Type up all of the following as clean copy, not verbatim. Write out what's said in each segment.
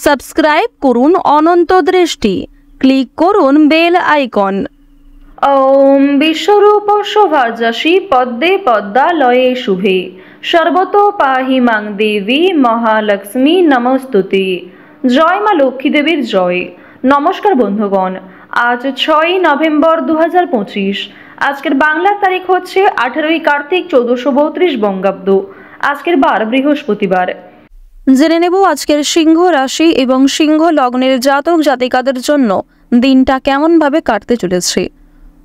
Subscribe করুন অনন্ত দৃষ্টি, click করুন বেল আইকন। ওম বিশ্বরূপ শোভাযাসী পদ্মে পদ্মালয়ে শুভে সর্বতো পাহি মাং দেবী মহালক্ষ্মী নমস্তুতে। জয় মা লক্ষ্মী দেবীর জয়। নমস্কার বন্ধুগণ, আজ 6ই নভেম্বর 2025। আজকের বাংলার তারিখ হচ্ছে 18ই কার্তিক 1432 বঙ্গাব্দ। আজকের বার বৃহস্পতিবার। জেনে নেব আজকের সিংহ রাশি এবং সিংহ লগ্নের জাতক জাতিকাদের জন্য দিনটা কেমনভাবে কাটতে চলেছে,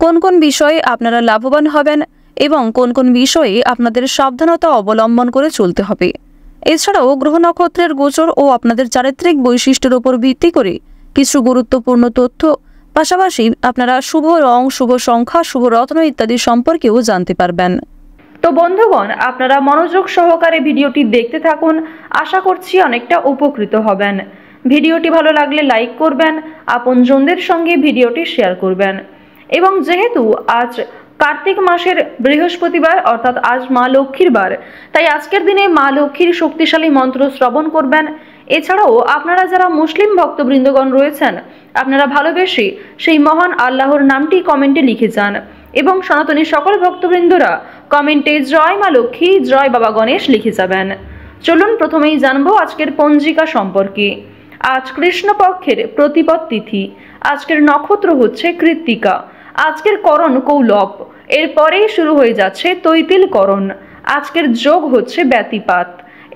কোন কোন বিষয়ে আপনারা লাভবান হবেন এবং কোন কোন বিষয়ে আপনাদের সাবধানতা অবলম্বন করে চলতে হবে। এছাড়াও গ্রহ নক্ষত্রের গোচর ও আপনাদের চারিত্রিক বৈশিষ্ট্যের উপর ভিত্তি করে কিছু গুরুত্বপূর্ণ তথ্য, পাশাপাশি আপনারা শুভ রং, শুভ সংখ্যা, শুভ রত্ন ইত্যাদি সম্পর্কেও জানতে পারবেন। তো বন্ধুগণ, আপনারা মনোযোগ সহকারে ভিডিওটি দেখতে থাকুন। আশা করছি অনেকটা উপকৃত হবেন। ভিডিওটি ভালো লাগলে লাইক করবেন, আপনজনদের সঙ্গে ভিডিওটি শেয়ার করবেন। এবং যেহেতু আজ কার্তিক মাসের বৃহস্পতিবার, অর্থাৎ আজ মা লক্ষ্মীর বার, তাই আজকের দিনে মা লক্ষ্মীর শক্তিশালী মন্ত্র শ্রবণ করবেন। এছাড়াও আপনারা যারা মুসলিম ভক্তবৃন্দগণ রয়েছেন, আপনারা ভালোবেসে সেই মহান আল্লাহর নামটি কমেন্টে লিখে যান এবং সনাতনী সকল ভক্তবৃন্দরা কমেন্টে জয় মা লক্ষ্মী, জয় বাবা গণেশ লিখে যাবেন। চলুন প্রথমেই জানবো আজকের পঞ্জিকা সম্পর্কে। আজ কৃষ্ণপক্ষের প্রতিপদ তিথি। আজকের নক্ষত্র হচ্ছে কৃত্তিকা। আজকের করণ কৌলব। এরপরেই শুরু হয়ে যাচ্ছে তৈতিল করণ। আজকের যোগ হচ্ছে ব্যতিপাত।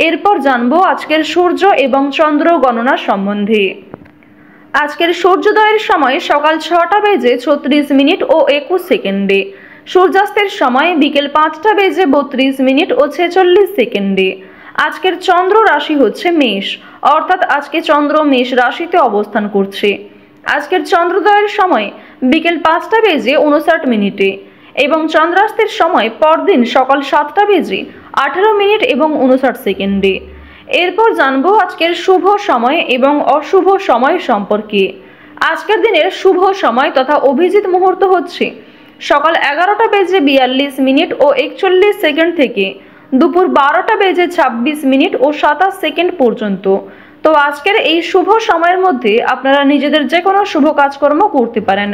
এরপর জানবো আজকের সূর্য এবং চন্দ্র গণনা সম্বন্ধে। আজকের সূর্যোদয়ের সময় সকাল 6টা বেজে 36 মিনিট ও 21 সেকেন্ডে। সূর্যাস্তের সময় বিকেল 5টা বেজে 32 মিনিট ও 46 সেকেন্ডে। আজকের চন্দ্র রাশি হচ্ছে মেষ, অর্থাৎ আজকে চন্দ্র মেষ রাশিতে অবস্থান করছে। আজকের চন্দ্রোদয়ের সময় বিকেল 5টা বেজে 59 মিনিটে এবং চন্দ্রাস্তের সময় পরদিন সকাল 7টা বেজে 18 মিনিট এবং 59 সেকেন্ডে। এরপর জানবো আজকের শুভ সময় এবং অশুভ সময় সম্পর্কে। আজকের দিনের শুভ সময় তথা অভিজিৎ মুহূর্ত হচ্ছে সকাল 11টা বেজে 42 মিনিট ও 41 সেকেন্ড থেকে দুপুর 12টা বেজে 26 মিনিট ও 27 সেকেন্ড পর্যন্ত। তো আজকের এই শুভ সময়ের মধ্যে আপনারা নিজেদের যে কোনো শুভ কাজকর্ম করতে পারেন।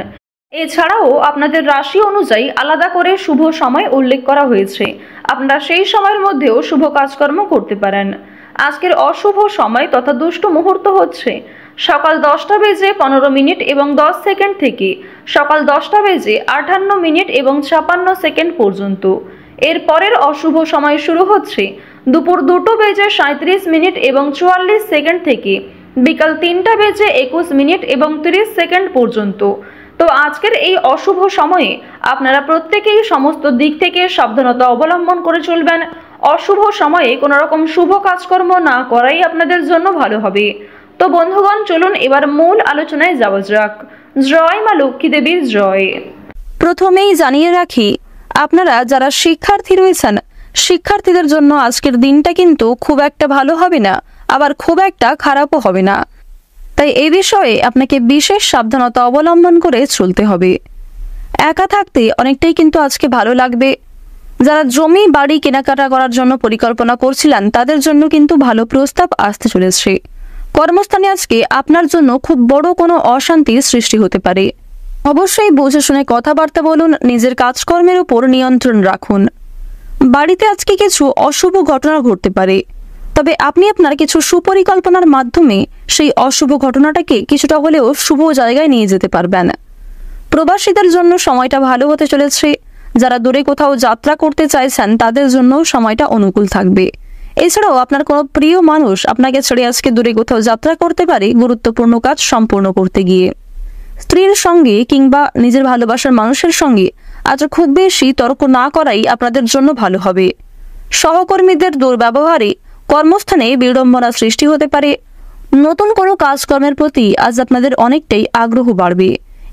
এছাড়াও আপনাদের রাশি অনুযায়ী আলাদা করে শুভ সময় উল্লেখ করা হয়েছে, আপনারা সেই সময়ের মধ্যেও শুভ কাজকর্ম করতে পারেন। আজকের অশুভ সময় তথা দুষ্ট মুহূর্ত হচ্ছে সকাল 10টা বেজে 15 মিনিট এবং 10 সেকেন্ড থেকে সকাল 10টা বেজে 58 মিনিট এবং 56 সেকেন্ড পর্যন্ত। এর পরের অশুভ সময় শুরু হচ্ছে দুপুর 2টো বেজে 37 মিনিট এবং 44 সেকেন্ড থেকে বিকাল 3টা বেজে 21 মিনিট এবং 30 সেকেন্ড পর্যন্ত। তো আজকের এই অশুভ সময়ে আপনারা প্রত্যেকেই সমস্ত দিক থেকে সাবধানতা অবলম্বন করে চলবেন। অশুভ সময়ে কোনো রকম শুভ কাজকর্ম না করাই আপনাদের জন্য ভালো হবে। তো বন্ধুগণ, চলুন এবার মূল আলোচনায় যাওয়া যাক। জয় মা লক্ষ্মী দেবীর জয়। প্রথমেই জানিয়ে রাখি, আপনারা যারা শিক্ষার্থী রয়েছেন, শিক্ষার্থীদের জন্য আজকের দিনটা কিন্তু খুব একটা ভালো হবে না, আবার খুব একটা খারাপও হবে না। তাই এই বিষয়ে আপনাকে বিশেষ সাবধানতা অবলম্বন করে চলতে হবে। একা থাকতে অনেকটাই কিন্তু আজকে ভালো লাগবে। যারা জমি বাড়ি কেনাকাটা করার জন্য পরিকল্পনা করছিলেন, তাদের জন্য কিন্তু ভালো প্রস্তাব আসতে চলেছে। কর্মস্থানে আজকে আপনার জন্য খুব বড় কোনো অশান্তির সৃষ্টি হতে পারে। অবশ্যই বুঝে শুনে কথাবার্তা বলুন, নিজের কাজকর্মের উপর নিয়ন্ত্রণ রাখুন। বাড়িতে আজকে কিছু অশুভ ঘটনা ঘটতে পারে, তবে আপনি আপনার কিছু সুপরিকল্পনার মাধ্যমে সেই অশুভ ঘটনাটাকে কিছুটা হলেও শুভ জায়গায় নিয়ে যেতে পারবেন। প্রবাসীদের জন্য সময়টা ভালো হতে চলেছে। যারা দূরে কোথাও যাত্রা করতে চাইছেন, তাদের জন্য সময়টা অনুকূল থাকবে। এছাড়াও আপনার কোনো প্রিয় মানুষ আপনাকে ছেড়ে আজকে দূরে কোথাও যাত্রা করতে পারে গুরুত্বপূর্ণ কাজ সম্পূর্ণ করতে গিয়ে। স্ত্রীর সঙ্গে কিংবা নিজের ভালোবাসার মানুষের সঙ্গে আজ খুব বেশি তর্ক না করাই আপনাদের জন্য ভালো হবে। সহকর্মীদের দুর্ব্যবহারে কর্মস্থানে বিড়ম্বনা সৃষ্টি হতে পারে। নতুন কোনো কাজকর্মের প্রতি আজ আপনাদের অনেকটাই আগ্রহ বাড়বে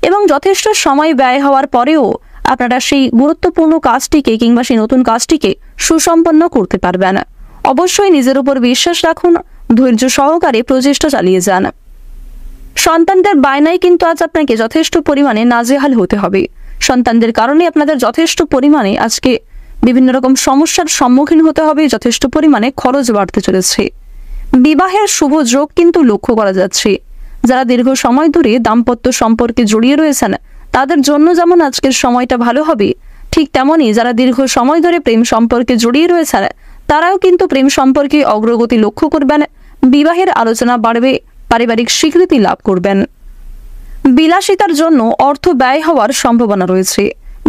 এবং যথেষ্ট সময় ব্যয় হওয়ার পরেও আপনারা সেই গুরুত্বপূর্ণ কাজটিকে কিংবা সেই নতুন কাজটিকে সুসম্পন্ন করতে পারবেন। অবশ্যই নিজের উপর বিশ্বাস রাখুন, ধৈর্য সহকারে প্রচেষ্টা চালিয়ে যান। সন্তানদের বায়নায় কিন্তু আজ আপনাকে যথেষ্ট পরিমাণে নাজেহাল হতে হবে। সন্তানদের কারণে আপনাদের যথেষ্ট পরিমাণে আজকে বিভিন্ন রকম সমস্যার সম্মুখীন হতে হবে, যথেষ্ট পরিমাণে খরচ বাড়তে চলেছে। বিবাহের শুভ যোগ কিন্তু লক্ষ্য করা যাচ্ছে। যারা দীর্ঘ সময় ধরে দাম্পত্য সম্পর্কে জড়িয়ে রয়েছেন তাদের জন্য যেমন আজকের সময়টা ভালো হবে, ঠিক তেমনি যারা দীর্ঘ সময় ধরে প্রেম সম্পর্কে জড়িয়ে রয়েছেন তারাও কিন্তু প্রেম সম্পর্কে অগ্রগতি লক্ষ্য করবেন, বিবাহের আলোচনা বাড়বে, পারিবারিক স্বীকৃতি লাভ করবেন। বিলাসিতার জন্য অর্থ ব্যয় হওয়ার সম্ভাবনা রয়েছে।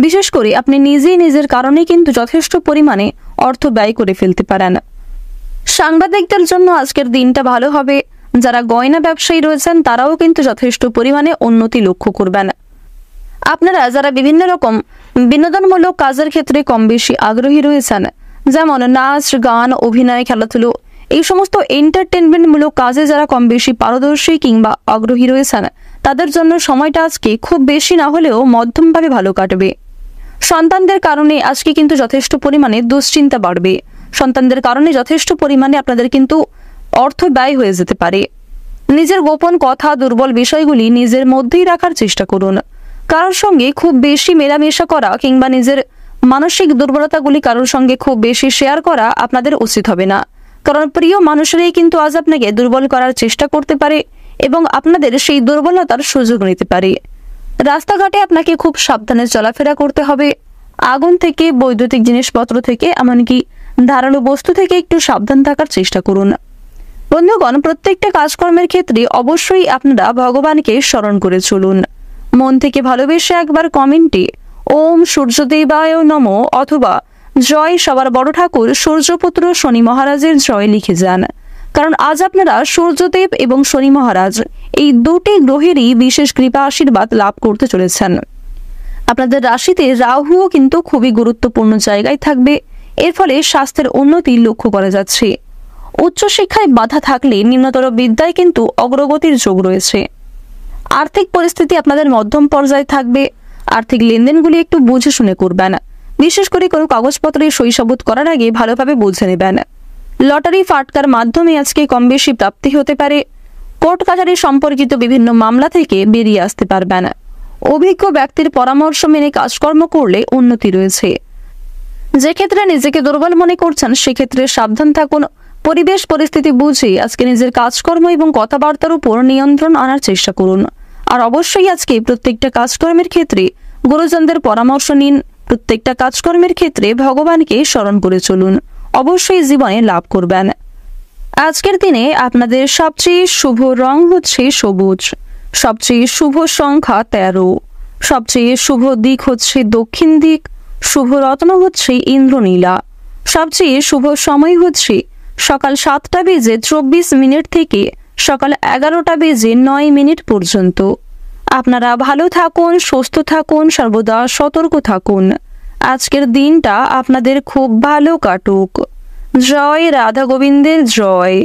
বিশেষ করে আপনি নিজেই নিজের কারণে কিন্তু যথেষ্ট পরিমাণে অর্থ ব্যয় করে ফেলতে পারেন। সাংবাদিকদের জন্য আজকের দিনটা ভালো হবে। যারা গয়না ব্যবসায়ী রয়েছেন তারাও কিন্তু যথেষ্ট পরিমাণে উন্নতি লক্ষ্য করবেন। আপনারা যারা বিভিন্ন রকম বিনোদনমূলক কাজের ক্ষেত্রে কম বেশি আগ্রহী রয়েছেন, যেমন নাচ, গান, অভিনয়, খেলাধুলো, এই সমস্ত এন্টারটেনমেন্টমূলক কাজে যারা কম বেশি পারদর্শী কিংবা আগ্রহী রয়েছেন তাদের জন্য সময়টা আজকে খুব বেশি না হলেও মধ্যমভাবে ভালো কাটবে। সন্তানদের কারণে আজকে কিন্তু যথেষ্ট পরিমাণে দুশ্চিন্তা বাড়বে। সন্তানদের কারণে যথেষ্ট পরিমাণে আপনাদের কিন্তু অর্থ ব্যয় হয়ে যেতে পারে। নিজের গোপন কথা, দুর্বল বিষয়গুলি নিজের মধ্যেই রাখার চেষ্টা করুন। কারোর সঙ্গে খুব বেশি মেলামেশা করা কিংবা নিজের মানসিক দুর্বলতাগুলি কারোর সঙ্গে খুব বেশি শেয়ার করা আপনাদের উচিত হবে না, কারণ প্রিয় মানুষেরাই কিন্তু আজ আপনাকে দুর্বল করার চেষ্টা করতে পারে এবং আপনাদের সেই দুর্বলতার সুযোগ নিতে পারে। রাস্তাঘাটে আপনাকে খুব সাবধানে চলাফেরা করতে হবে। আগুন থেকে, বৈদ্যুতিক জিনিসপত্র থেকে, এমনকি ধারালো বস্তু থেকে একটু সাবধান থাকার চেষ্টা করুন। বন্ধুগণ, প্রত্যেকটা কাজকর্মের ক্ষেত্রে অবশ্যই আপনারা ভগবানকে স্মরণ করে চলুন। মন থেকে ভালোবেসে একবার কমেন্টে ওম সূর্যদেবায় নমঃ অথবা জয় সবার বড় ঠাকুর সূর্যপুত্র শনি মহারাজের জয় লিখে যান, কারণ আজ আপনারা সূর্যদেব এবং শনি মহারাজ এই দুটি গ্রহেরই বিশেষ কৃপা আশীর্বাদ লাভ করতে চলেছেন। আপনাদের রাশিতে রাহুও কিন্তু খুবই গুরুত্বপূর্ণ জায়গায় থাকবে। এর ফলে স্বাস্থ্যের উন্নতি লক্ষ্য করা যাচ্ছে। উচ্চশিক্ষায় বাধা থাকলে নিম্নতর বিদ্যায় কিন্তু অগ্রগতির যোগ রয়েছে। আর্থিক পরিস্থিতি আপনাদের মধ্যম পর্যায়ে থাকবে। আর্থিক লেনদেনগুলি একটু বুঝে শুনে করবেন। বিশেষ করে কোনো কাগজপত্রে সই সাবুত করার আগে ভালোভাবে বুঝে নেবেন। লটারি ফাটকার মাধ্যমে আজকে কম বেশি প্রাপ্তি হতে পারে। কোর্ট কাছারি সম্পর্কিত বিভিন্ন মামলা থেকে বেরিয়ে আসতে পারবেন। অভিজ্ঞ ব্যক্তির পরামর্শ মেনে কাজকর্ম করলে উন্নতি রয়েছে। যে ক্ষেত্রে নিজেকে দুর্বল মনে করছেন সেক্ষেত্রে সাবধান থাকুন। পরিবেশ পরিস্থিতি বুঝে আজকে নিজের কাজকর্ম এবং কথাবার্তার উপর নিয়ন্ত্রণ আনার চেষ্টা করুন। আর অবশ্যই আজকে প্রত্যেকটা কাজকর্মের ক্ষেত্রে গুরুজনদের পরামর্শ নিন। প্রত্যেকটা কাজকর্মের ক্ষেত্রে ভগবানকে স্মরণ করে চলুন। অবশ্যই জীবনে লাভ করবেন। আজকের দিনে আপনাদের সবচেয়ে শুভ রং হচ্ছে সবুজ, সবচেয়ে শুভ সংখ্যা 13, সবচেয়ে শুভ দিক হচ্ছে দক্ষিণ দিক, শুভ রত্ন হচ্ছে ইন্দ্রনীলা, সবচেয়ে শুভ সময় হচ্ছে সকাল 7টা বেজে 24 মিনিট থেকে সকাল 11টা বেজে 9 মিনিট পর্যন্ত। আপনারা ভালো থাকুন, সুস্থ থাকুন, সর্বদা সতর্ক থাকুন। আজকের দিনটা আপনাদের খুব ভালো কাটুক। জয় রাধা গোবিন্দের জয়।